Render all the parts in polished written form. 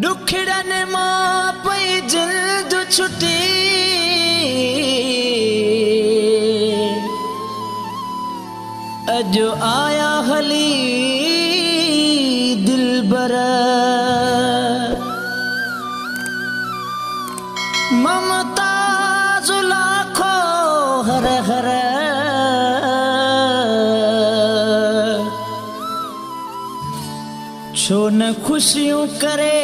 दुखड़न मां पई जल्द छुटी अजो आया हली दिलबर ममता लाखो हर हर छो न खुशियों करे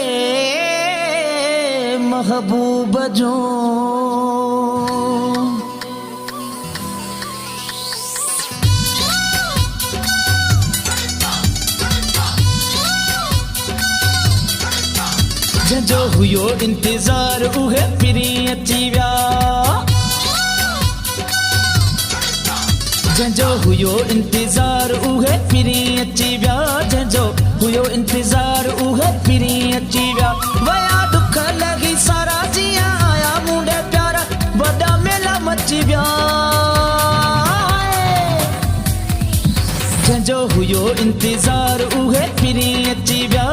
महबूब जो जो हुयो इंतजार उहे पिरी अची व्या जो हुयो इंतजार उहे पिरी अची व्या जो हुयो इंतजार उहे पिरी अची व्या वया दुख लगी सारा जिया आया मुंडे प्यारा वडा मेला मची व्या जो हुयो इंतजार उहे पिरी अची व्या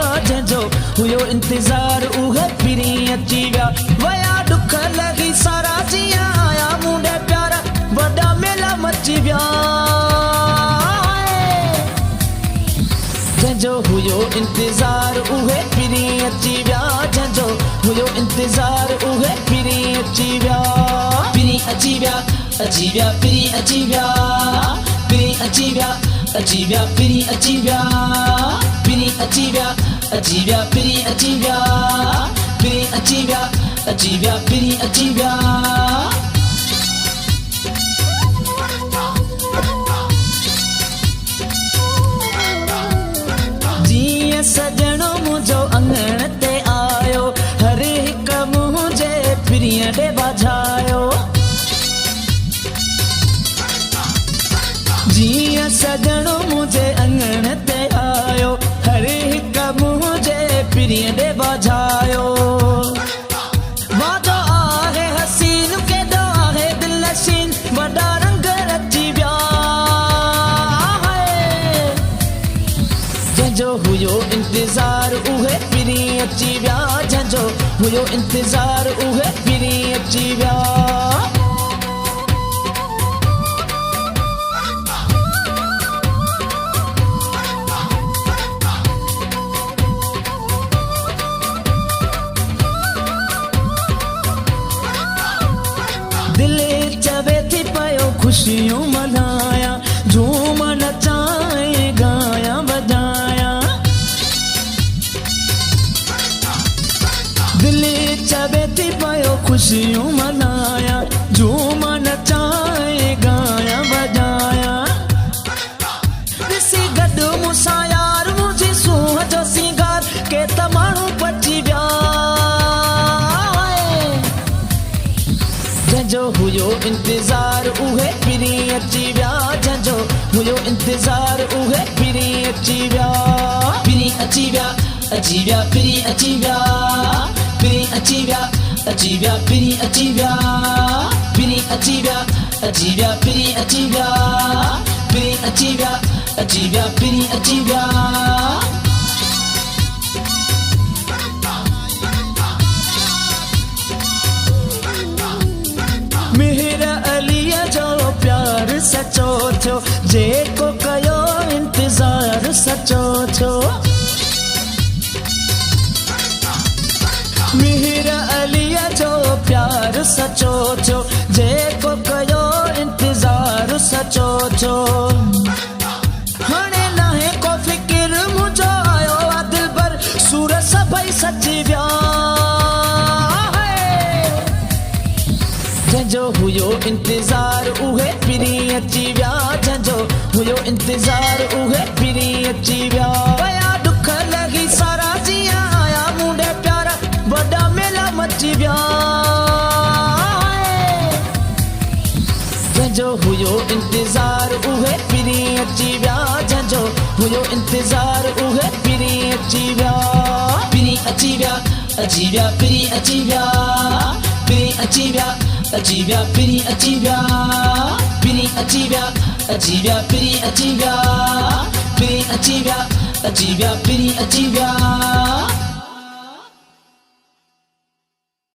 जो हुयो इंतजार उहे पिरी अची व्या वया दुख लगी सारा जिया आया मुंडे प्यारा वडा मेला मची व्या जो हुयो इंतजार उहे पिरी अची व्या जो हुयो इंतजार उहे पिरी अची व्या पिरी अची व्या पिरी अची व्या पिरी अची व्या पिरी अची व्या पिरी अची व्या पिरी अची व्या पिरी अची व्या पिरी अची व्या जीअं सजणो मुंहिंजो अंगण ते आयो हर हिक मुंहिंजे पिरीअ ॾे वधायो जिया सजणो मुझे अंगण ते आयो हर हिक मुझे पिरीअ ॾे वधायो वादो आहे हसीन केॾो आहे दिल नशीन वॾा रंग रची विया जंहिंजो हुयो इंतजार उहे पिरी अची विया जंहिंजो हुयो इंतजार उहे पिरी अची विया दिल चवे थी पयो खुशियों मनाया झूम नचाए गाया बजाया दिल चवे थी पयो खुशियों मनाया झूम नचाए गाया बजाया ॾिसी गॾु मूंसां यार मुंहिंजी सूंहं जो सिंगार के त माण्हू पची विया जंहिंजो हुयो इंतजार उहे पिरी अची विया जंहिंजो हुयो इंतजार उहे पिरी अची विया पिरी अची व्या पिरी अची व्या पिरी अची व्या पिरी अची व्या पिरी अची व्या पिरी अची व्या पिरी अची व्या पिरी अची व्या मेरा अलिया जो प्यार सचो थो जेको कयो इंतजार सचो थो मेरा अलिया जो प्यार सचो थो जेको कयो इंतजार सचो थो हाणे नाहे को फिक्र मुंहिंजो आयो आ दिल पर सूर सभई सची विया जंहिंजो हुयो इंतजार उहे पिरी अची विया जंहिंजो हुयो इंतजार उहे पिरी अची विया वया दुख लगी सारा जिया आया मुंडे प्यारा वडा मेला मची विया जंहिंजो हुयो इंतजार उहे पिरी अची विया जंहिंजो हुयो इंतजार उहे पिरी अची विया पिरी अची व्या पिरी अची व्या पिरी अची व्या पिरी अची व्या पिरी अची व्या पिरी अची व्या पिरी अची व्या पिरी अची व्या